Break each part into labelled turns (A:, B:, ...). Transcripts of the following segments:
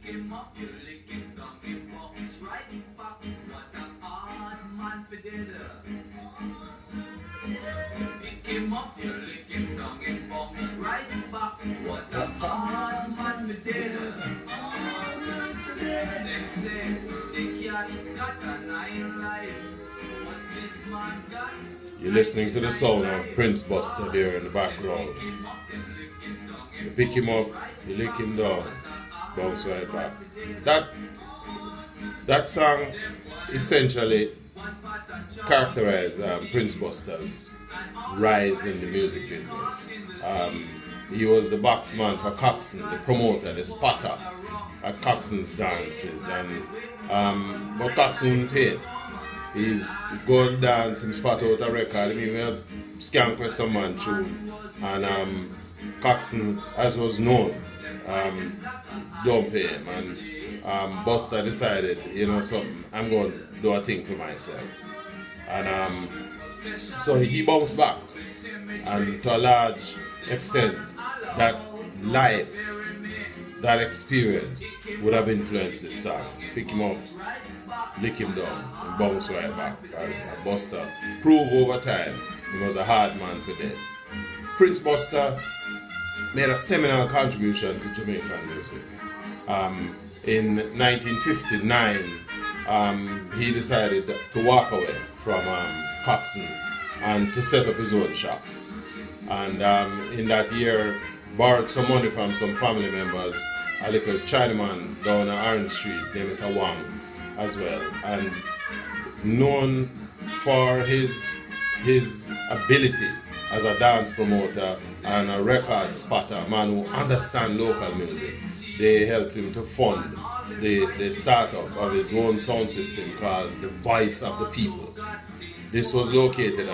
A: him up, you lick him down, him bounce right back. What a hard man for dinner. Pick him up, you lick him down, him bounce right back. What a hard man for dinner. Them say the cat got a 9 life. What this man got?
B: You're listening to the sound of Prince Buster there in the background. You pick him up, you lick him down, bounce right back. That song essentially characterized Prince Buster's rise in the music business. He was the boxman for Coxsone, the promoter, the spotter at Coxsone's dances, and but Coxsone paid. He go to dance, him spot out a record, he even skank with some man tune, and Coxsone, as was known, don't pay him, and Buster decided, you know something, I'm going to do a thing for myself, and so he bounced back, and to a large extent, that life, that experience would have influenced this song. Pick him up, lick him down, and bounce right back. As Buster proved over time, he was a hard man for dead. Prince Buster made a seminal contribution to Jamaican music. In 1959, he decided to walk away from Coxsone and to set up his own shop. And in that year, borrowed some money from some family members, a little Chinaman down on Orange Street named Mr. Wang as well, and known for his ability as a dance promoter and a record spotter, a man who understands local music. They helped him to fund the startup of his own sound system called The Voice of the People. This was located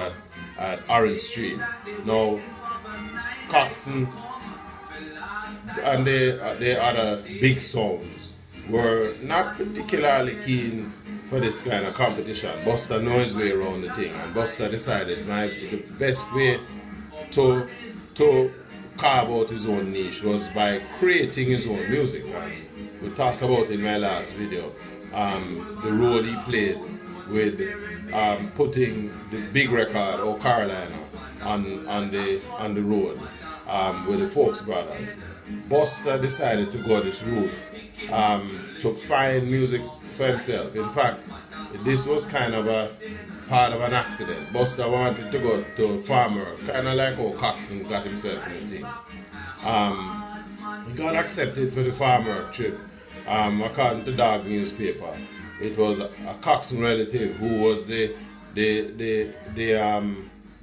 B: at Orange Street. Now, Coxsone and the other big sounds were not particularly keen for this kind of competition. Buster knows his way around the thing, and Buster decided the best way to carve out his own niche was by creating his own music. And we talked about in my last video the role he played with putting the big record or Carolina on the road with the Folks Brothers. Buster decided to go this route to find music for himself. In fact, this was kind of a part of an accident. Buster wanted to go to farmer, kind of like how Coxsone got himself in the thing. He got accepted for the farmer trip. According to Dog newspaper, it was a Coxsone relative who was the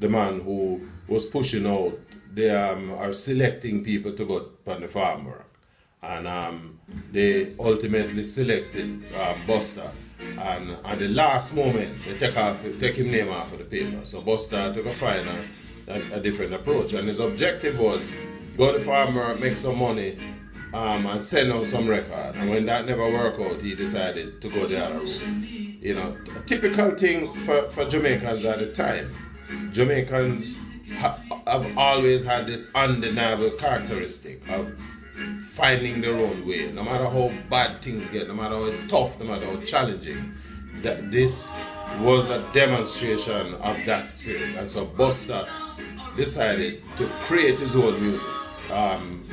B: man who was pushing out are selecting people to go on the farm work, and they ultimately selected Buster, and at the last moment they take him name off of the paper. So Buster took a different approach, and his objective was go to the farmer, make some money, and send out some record. And when that never worked out, he decided to go the other route. You know, a typical thing for Jamaicans at the time. Jamaicans have always had this undeniable characteristic of finding their own way, no matter how bad things get, no matter how tough, no matter how challenging. That this was a demonstration of that spirit, and so Buster decided to create his own music,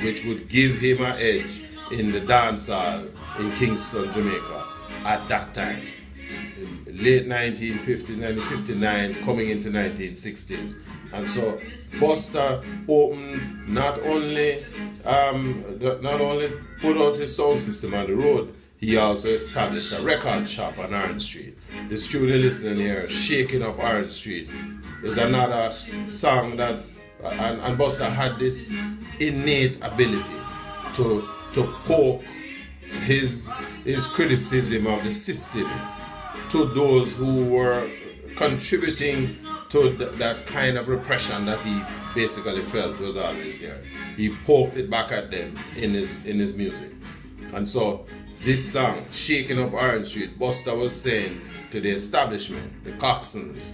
B: which would give him an edge in the dance hall in Kingston, Jamaica at that time. Late 1950s, 1959, coming into 1960s. And so Buster opened not only put out his sound system on the road, he also established a record shop on Orange Street. The student listening here, Shaking Up Orange Street, is another song that, and Buster had this innate ability to poke his criticism of the system to those who were contributing to that kind of repression that he basically felt was always there. He poked it back at them in his music. And so this song, Shaking Up Orange Street, Buster was saying to the establishment, the Coxsones,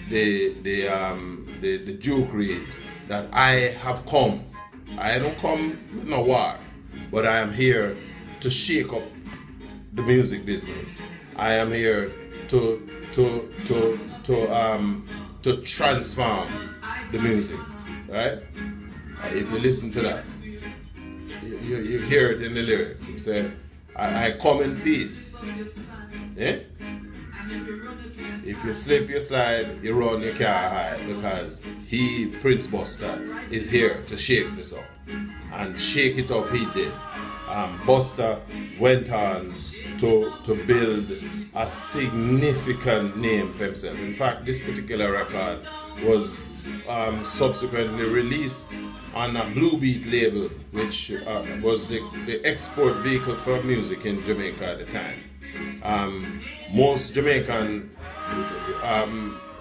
B: the Duke Reeds, that I have come. I don't come with no war, but I am here to shake up the music business. I am here to transform the music, right? If you listen to that, you hear it in the lyrics. He said, I come in peace. Yeah? If you slip your slide, you run, you can't hide, because he, Prince Buster, is here to shake this up. And shake it up he did. Buster went on to build a significant name for himself. In fact, this particular record was subsequently released on a Blue Beat label, which was the export vehicle for music in Jamaica at the time. Most Jamaican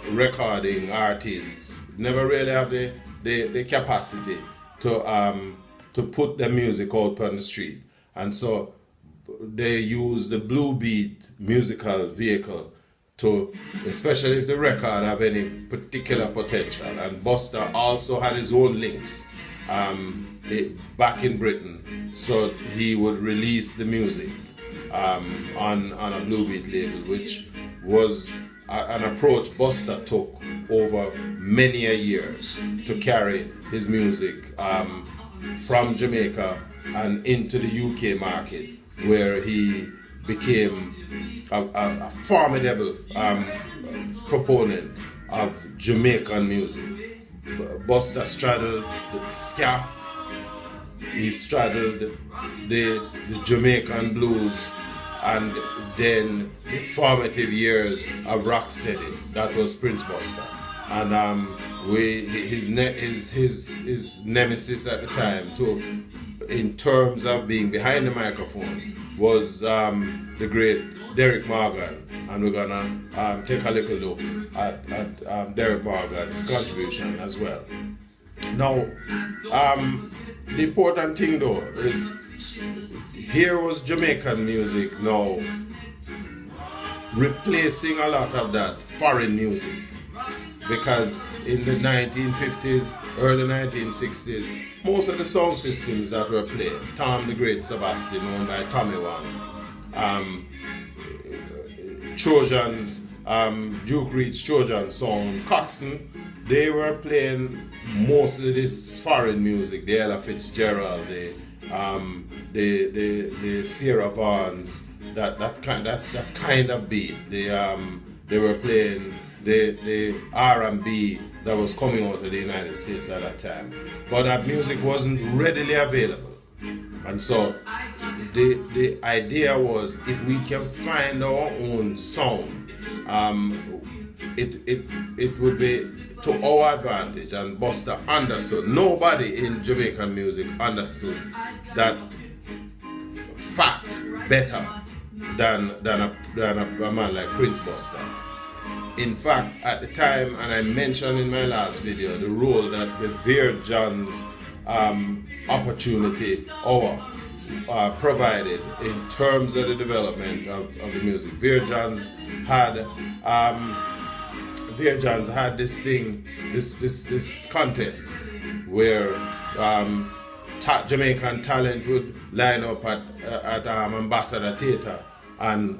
B: recording artists never really have the capacity to put their music out on the street, and so they use the Blue Beat musical vehicle to, especially if the record have any particular potential. And Buster also had his own links back in Britain, so he would release the music on a Blue Beat label, which was an approach Buster took over many years to carry his music from Jamaica and into the UK market, where he became a formidable proponent of Jamaican music. Buster straddled the ska, he straddled the Jamaican blues, and then the formative years of rocksteady. That was Prince Buster. And his nemesis at the time, too, in terms of being behind the microphone, was the great Derrick Morgan. And we're gonna take a little look at Derrick Morgan's contribution as well. Now, the important thing though is, here was Jamaican music now replacing a lot of that foreign music, because in the 1950s, early 1960s, most of the sound systems that were played, Tom the Great Sebastian, owned by Tommy Wang, Trojans, Duke Reed's Trojan sound, Coxsone, they were playing mostly this foreign music, the Ella Fitzgerald, the Sierra Vaughns, that kind of beat. They were playing the R&B that was coming out of the United States at that time, but that music wasn't readily available. And so the idea was, if we can find our own sound, it would be to our advantage. And Buster understood. Nobody in Jamaican music understood that fact better than a man like Prince Buster. In fact, at the time, and I mentioned in my last video, the role that the Vere Johns opportunity provided in terms of the development of the music. Vere Johns had this thing, this contest where Jamaican talent would line up at Ambassador Theatre and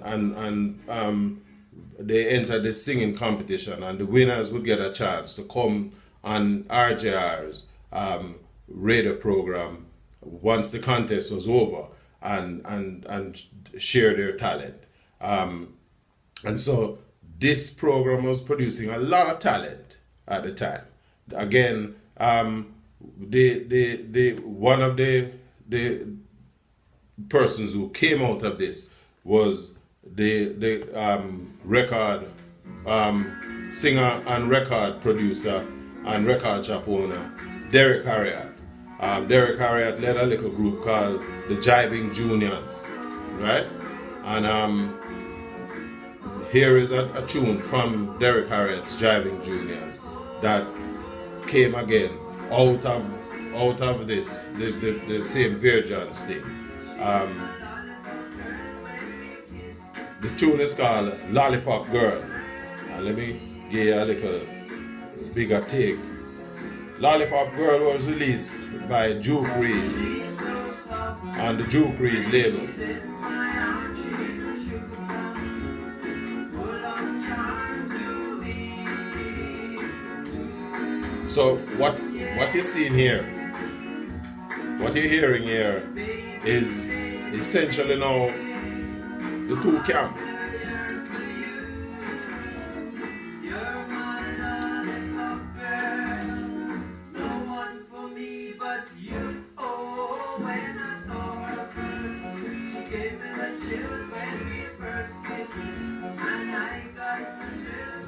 B: they entered the singing competition, and the winners would get a chance to come on RJR's radio program once the contest was over and share their talent. And so this program was producing a lot of talent at the time. Again, one of the persons who came out of this was the record singer and record producer and record shop owner Derrick Harriott. Derrick Harriott led a little group called the Jiving Juniors, right? And here is a tune from Derrick Harriott's Jiving Juniors that came again out of this the same Vere Johns thing. The tune is called Lollipop Girl. And let me give you a little bigger take. Lollipop Girl was released by Duke Reed on the Duke Reid label. So what you're seeing here, what you're hearing here is essentially now the two camp.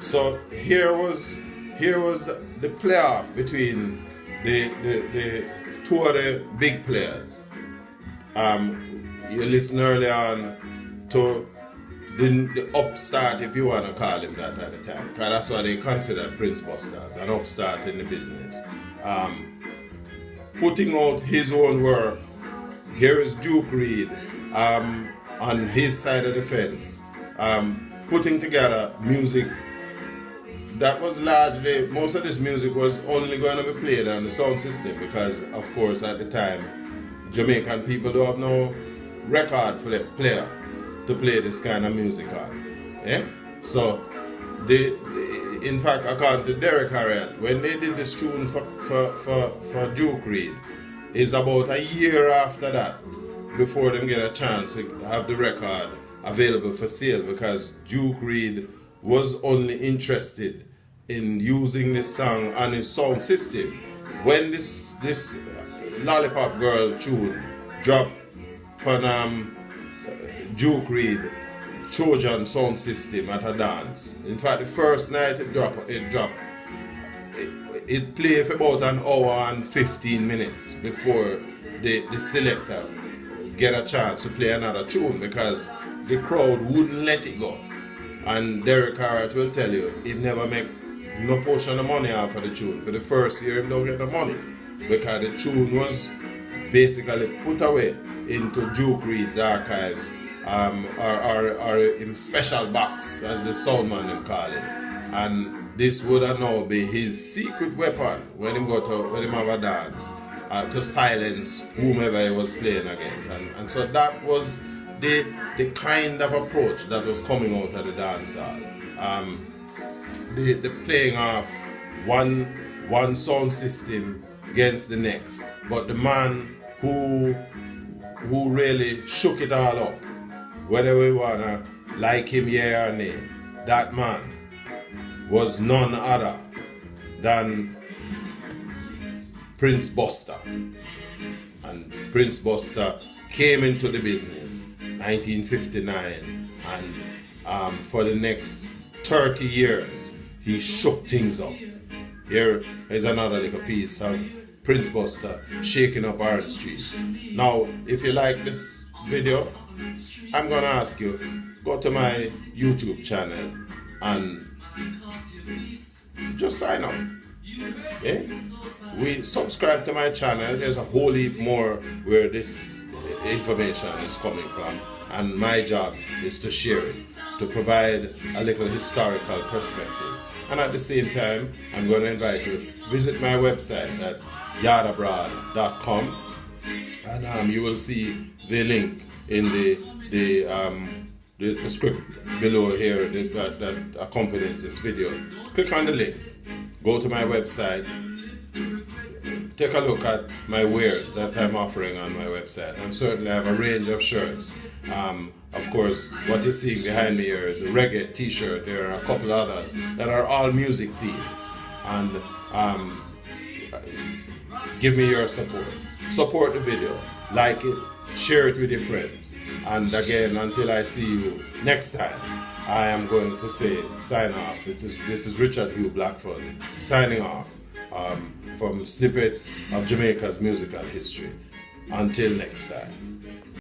B: So here was the playoff between the two of the big players. You listen early on to the upstart, if you want to call him that at the time, because that's what they considered Prince Buster's, an upstart in the business. Putting out his own work. Here is Duke Reid on his side of the fence, putting together music that was largely, most of this music was only going to be played on the sound system because, of course, at the time, Jamaican people don't have no record player to play this kind of music on. Yeah? So, in fact, according to Derrick Harriott, when they did this tune for Duke Reid, it's about a year after that before them get a chance to have the record available for sale because Duke Reid was only interested in using this song on his sound system. When this Lollipop Girl tune dropped on Duke Reid Trojan sound system at a dance. In fact, the first night it dropped. It played for about an hour and 15 minutes before the selector get a chance to play another tune because the crowd wouldn't let it go. And Derrick Harriott will tell you, he never make no portion of money out of the tune. For the first year, he don't get the money because the tune was basically put away into Duke Reid's archives, or in special box, as the soundman them call it. And this would now be his secret weapon when him have a dance to silence whomever he was playing against. And so that was the kind of approach that was coming out of the dance hall. The playing off one sound system against the next. But the man who really shook it all up, whether we wanna like him yeah or nay, that man was none other than Prince Buster. And Prince Buster came into the business 1959, and for the next 30 years he shook things up. Here is another little piece of Prince Buster shaking up Orange Street. Now, if you like this video, I'm gonna ask you, go to my YouTube channel and just sign up. Yeah? We subscribe to my channel. There's a whole heap more where this information is coming from, and my job is to share it, to provide a little historical perspective. And at the same time, I'm going to invite you to visit my website at yardabroad.com, and you will see the link in the script below here that accompanies this video. Click on the link, go to my website, take a look at my wares that I'm offering on my website, and certainly I have a range of shirts. Of course, what you're seeing behind me here is a reggae t-shirt. There are a couple others that are all music themes. And give me your support. Support the video, like it, share it with your friends. And again, until I see you next time, I am going to say sign off. This is Richard Hugh Blackford signing off from Snippets of Jamaica's musical history. Until next time.